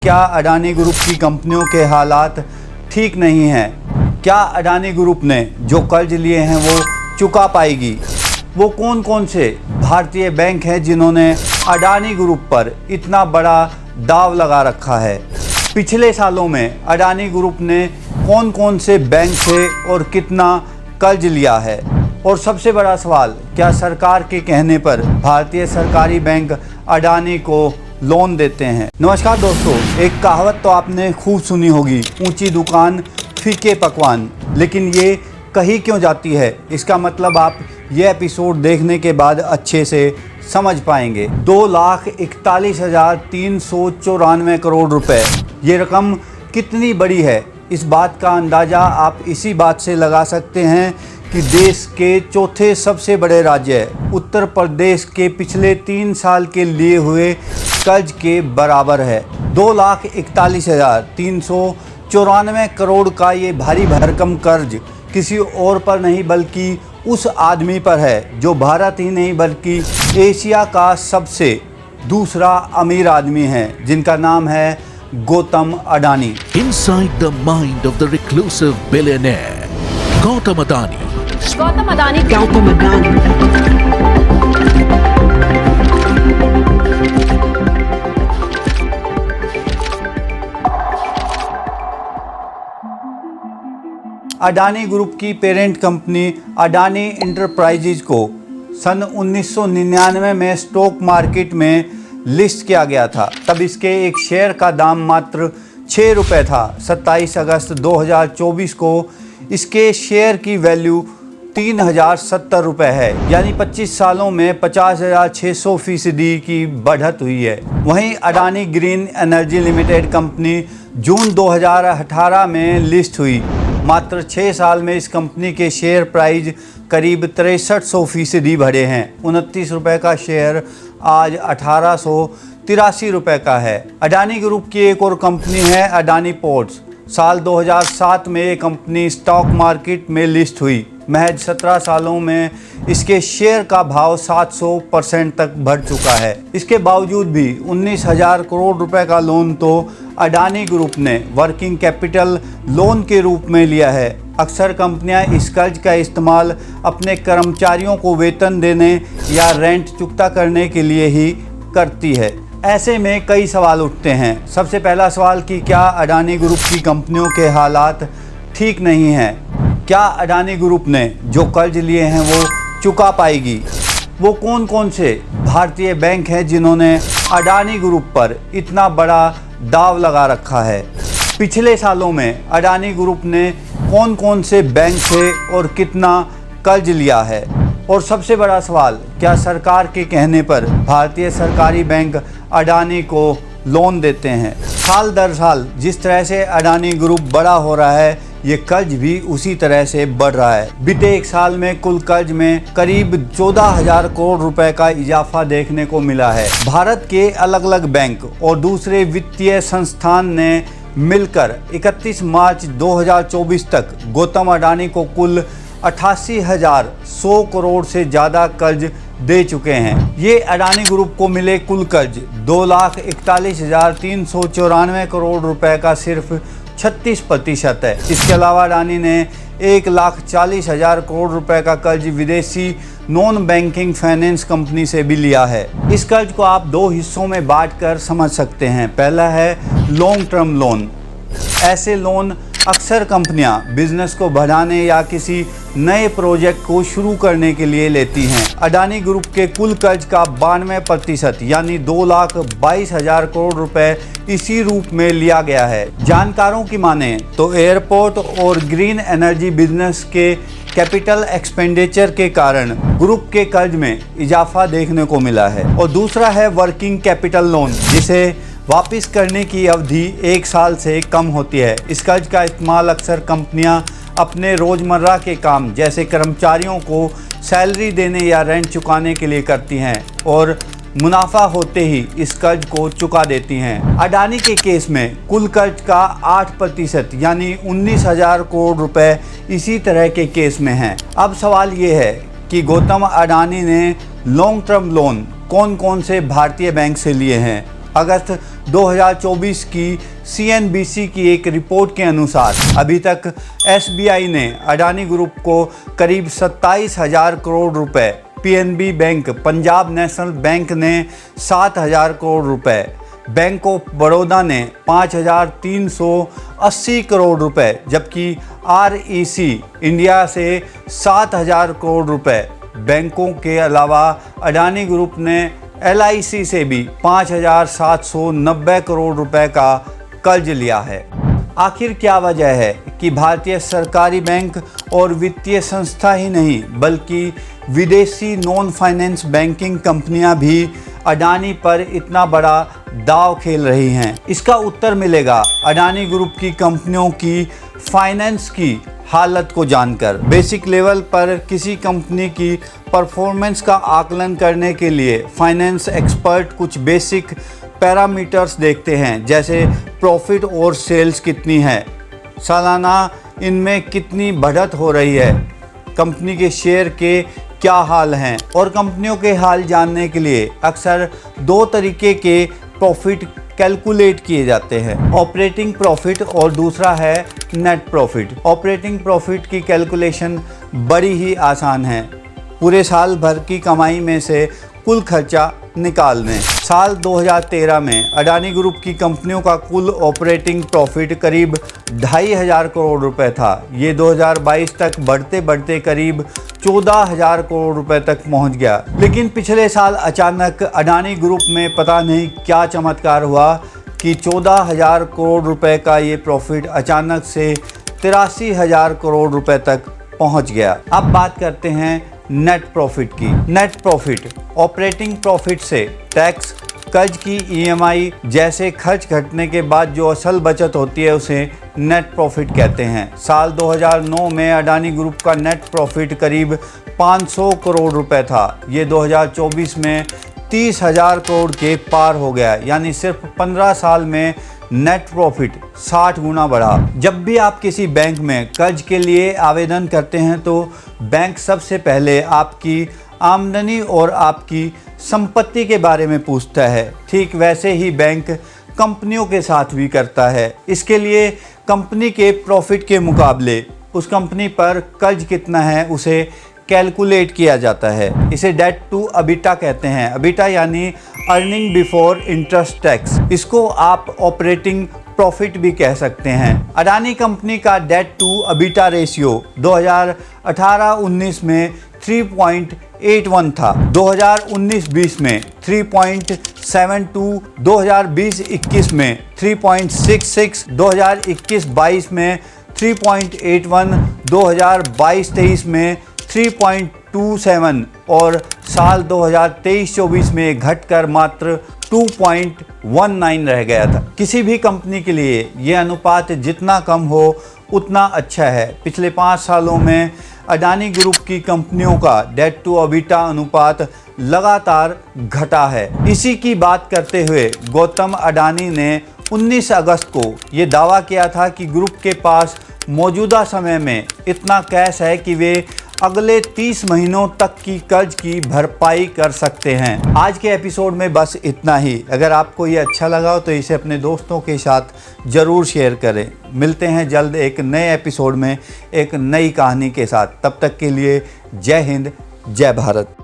क्या अडानी ग्रुप की कंपनियों के हालात ठीक नहीं हैं? क्या अडानी ग्रुप ने जो कर्ज लिए हैं वो चुका पाएगी? वो कौन कौन से भारतीय बैंक हैं जिन्होंने अडानी ग्रुप पर इतना बड़ा दाव लगा रखा है? पिछले सालों में अडानी ग्रुप ने कौन कौन से बैंक से और कितना कर्ज लिया है? और सबसे बड़ा सवाल, क्या सरकार के कहने पर भारतीय सरकारी बैंक अडानी को लोन देते हैं? नमस्कार दोस्तों, एक कहावत तो आपने खूब सुनी होगी, ऊंची दुकान फीके पकवान, लेकिन ये कही क्यों जाती है? इसका मतलब आप ये एपिसोड देखने के बाद अच्छे से समझ पाएंगे। 2,41,394 करोड़ रुपए, ये रकम कितनी बड़ी है? इस बात का अंदाज़ा आप इसी बात से लगा सकते हैं कि देश के चौथे सबसे बड़े राज्य उत्तर प्रदेश के पिछले 3 साल के लिए हुए कर्ज के बराबर है। 2,41,394 करोड़ का ये भारी भरकम कर्ज किसी और पर नहीं बल्कि उस आदमी पर है जो भारत ही नहीं बल्कि एशिया का सबसे दूसरा अमीर आदमी है, जिनका नाम है Gautam Adani. Inside the mind of the reclusive billionaire, Gautam Adani. Gautam Adani. Gautam Adani. Adani group की पेरेंट कंपनी अडानी इंटरप्राइजेज को सन 1999 में स्टॉक मार्केट में लिस्ट किया गया था। तब इसके एक शेयर का दाम मात्र 6 रुपये था। 27 अगस्त 2024 को इसके शेयर की वैल्यू 3,070 रुपये है, यानी 25 सालों में 50,600% की बढ़त हुई है। वहीं Adani green energy limited company June 2018 में लिस्ट हुई। मात्र 6 साल में इस कंपनी के शेयर प्राइस करीब 6300% बढ़े हैं। 29 रुपये का शेयर आज 1883 रुपये का है। अडानी ग्रुप की एक और कंपनी है अडानी पोर्ट्स। साल 2007 में ये कंपनी स्टॉक मार्केट में लिस्ट हुई। महज 17 सालों में इसके शेयर का भाव 700% तक बढ़ चुका है। इसके बावजूद भी 19,000 करोड़ रुपए का लोन तो अडानी ग्रुप ने वर्किंग कैपिटल लोन के रूप में लिया है। अक्सर कंपनियां इस कर्ज का इस्तेमाल अपने कर्मचारियों को वेतन देने या रेंट चुकता करने के लिए ही करती है। ऐसे में कई सवाल उठते हैं। सबसे पहला सवाल कि क्या अडानी ग्रुप की कंपनियों के हालात ठीक नहीं हैं? क्या अडानी ग्रुप ने जो कर्ज लिए हैं वो चुका पाएगी? वो कौन कौन से भारतीय बैंक हैं जिन्होंने अडानी ग्रुप पर इतना बड़ा दाव लगा रखा है? पिछले सालों में अडानी ग्रुप ने कौन कौन से बैंक से और कितना कर्ज लिया है? और सबसे बड़ा सवाल, क्या सरकार के कहने पर भारतीय सरकारी बैंक अडानी को लोन देते हैं? साल दर साल जिस तरह से अडानी ग्रुप बड़ा हो रहा है, ये कर्ज भी उसी तरह से बढ़ रहा है। बीते एक साल में कुल कर्ज में करीब 14,000 करोड़ रुपए का इजाफा देखने को मिला है। भारत के अलग अलग बैंक और दूसरे वित्तीय संस्थान ने मिलकर 31 मार्च 2024 तक गौतम अडानी को कुल 88,100 करोड़ से ज़्यादा कर्ज दे चुके हैं। ये अडानी ग्रुप को मिले कुल कर्ज 2,41,394 करोड़ रुपए का सिर्फ 36% है। इसके अलावा अडानी ने 1,40,000 करोड़ रुपए का कर्ज विदेशी नॉन बैंकिंग फाइनेंस कंपनी से भी लिया है। इस कर्ज को आप 2 हिस्सों में बांटकर समझ सकते हैं। पहला है लॉन्ग टर्म लोन। ऐसे लोन अक्सर कंपनियां बिजनेस को बढ़ाने या किसी नए प्रोजेक्ट को शुरू करने के लिए लेती हैं। अडानी ग्रुप के कुल कर्ज का 92% यानी 2,22,000 करोड़ रुपए इसी रूप में लिया गया है। जानकारों की माने तो एयरपोर्ट और ग्रीन एनर्जी बिजनेस के कैपिटल एक्सपेंडिचर के कारण ग्रुप के कर्ज में इजाफा देखने को मिला है। और दूसरा है वर्किंग कैपिटल लोन, जिसे वापस करने की अवधि 1 साल से कम होती है। इस कर्ज का इस्तेमाल अक्सर कंपनियां अपने रोज़मर्रा के काम जैसे कर्मचारियों को सैलरी देने या रेंट चुकाने के लिए करती हैं और मुनाफा होते ही इस कर्ज को चुका देती हैं। अडानी के केस में कुल कर्ज का 8% यानी 19,000 करोड़ रुपए इसी तरह के केस में हैं। अब सवाल ये है कि गौतम अडानी ने लॉन्ग टर्म लोन कौन कौन से भारतीय बैंक से लिए हैं? अगस्त 2024 की CNBC की एक रिपोर्ट के अनुसार अभी तक SBI ने अडानी ग्रुप को करीब 27,000 करोड़ रुपए, PNB bank, Punjab national bank ने 7,000 करोड़ रुपए, बैंक ऑफ बड़ौदा ने 5,380 करोड़ रुपए, जबकि REC इंडिया से 7,000 करोड़ रुपए। बैंकों के अलावा अडानी ग्रुप ने LIC से भी 5,790 करोड़ रुपए का कर्ज लिया है। आखिर क्या वजह है कि भारतीय सरकारी बैंक और वित्तीय संस्था ही नहीं बल्कि विदेशी नॉन फाइनेंस बैंकिंग कंपनियां भी अडानी पर इतना बड़ा दांव खेल रही हैं? इसका उत्तर मिलेगा अडानी ग्रुप की कंपनियों की फाइनेंस की हालत को जानकर। बेसिक लेवल पर किसी कंपनी की परफॉर्मेंस का आकलन करने के लिए फाइनेंस एक्सपर्ट कुछ बेसिक पैरामीटर्स देखते हैं, जैसे प्रॉफिट और सेल्स कितनी है, सालाना इनमें कितनी बढ़त हो रही है, कंपनी के शेयर के क्या हाल हैं। और कंपनियों के हाल जानने के लिए अक्सर दो तरीके के प्रॉफिट कैलकुलेट किए जाते हैं, ऑपरेटिंग प्रॉफिट और दूसरा है नेट प्रॉफिट। ऑपरेटिंग प्रॉफिट की कैलकुलेशन बड़ी ही आसान है, पूरे साल भर की कमाई में से कुल खर्चा निकाल दें। साल 2013 में अडानी ग्रुप की कंपनियों का कुल ऑपरेटिंग प्रॉफिट करीब 2,500 करोड़ रुपए था। ये 2022 तक बढ़ते बढ़ते करीब 14,000 करोड़ रुपए तक पहुंच गया। लेकिन पिछले साल अचानक अडानी ग्रुप में पता नहीं क्या चमत्कार हुआ कि 14,000 करोड़ रुपए का ये प्रॉफिट अचानक से 83,000 करोड़ रुपए तक पहुंच गया। अब बात करते हैं नेट प्रॉफिट की। नेट प्रॉफिट ऑपरेटिंग प्रॉफिट से टैक्स, कर्ज की EMI जैसे खर्च घटने के बाद जो असल बचत होती है उसे नेट प्रॉफिट कहते हैं। साल 2009 में अडानी ग्रुप का नेट प्रॉफिट करीब 500 करोड़ रुपए था। ये 2024 में 30,000 करोड़ के पार हो गया, यानी सिर्फ 15 साल में नेट प्रॉफिट 60 गुना बढ़ा। जब भी आप किसी बैंक में कर्ज के लिए आवेदन करते हैं तो बैंक सबसे पहले आपकी आमदनी और आपकी संपत्ति के बारे में पूछता है। ठीक वैसे ही बैंक कंपनियों के साथ भी करता है। इसके लिए कंपनी के प्रॉफिट के मुकाबले उस कंपनी पर कर्ज कितना है उसे कैलकुलेट किया जाता है। इसे डेट टू अबिटा कहते हैं। अबिटा यानी अर्निंग बिफोर इंटरेस्ट टैक्स। इसको आप ऑपरेटिंग प्रॉफिट भी कह सकते हैं। अडानी कंपनी का डेट टू अबिटा रेशियो 2018-19 में 3.81 था, 2019-20 में 3.72, 2020-21 में 3.66, 2021-22 में 3.81, 2022-23 में 3.27 और साल 2023-24 में घटकर मात्र 2.19 रह गया था। किसी भी कंपनी के लिए ये अनुपात जितना कम हो उतना अच्छा है। पिछले 5 सालों में अडानी ग्रुप की कंपनियों का डेट टू अबिटा अनुपात लगातार घटा है। इसी की बात करते हुए गौतम अडानी ने 19 अगस्त को ये दावा किया था कि ग्रुप के पास मौजूदा समय में इतना कैश है कि वे अगले 30 महीनों तक की कर्ज की भरपाई कर सकते हैं। आज के एपिसोड में बस इतना ही। अगर आपको ये अच्छा लगा हो तो इसे अपने दोस्तों के साथ ज़रूर शेयर करें। मिलते हैं जल्द एक नए एपिसोड में एक नई कहानी के साथ। तब तक के लिए जय हिंद, जय भारत।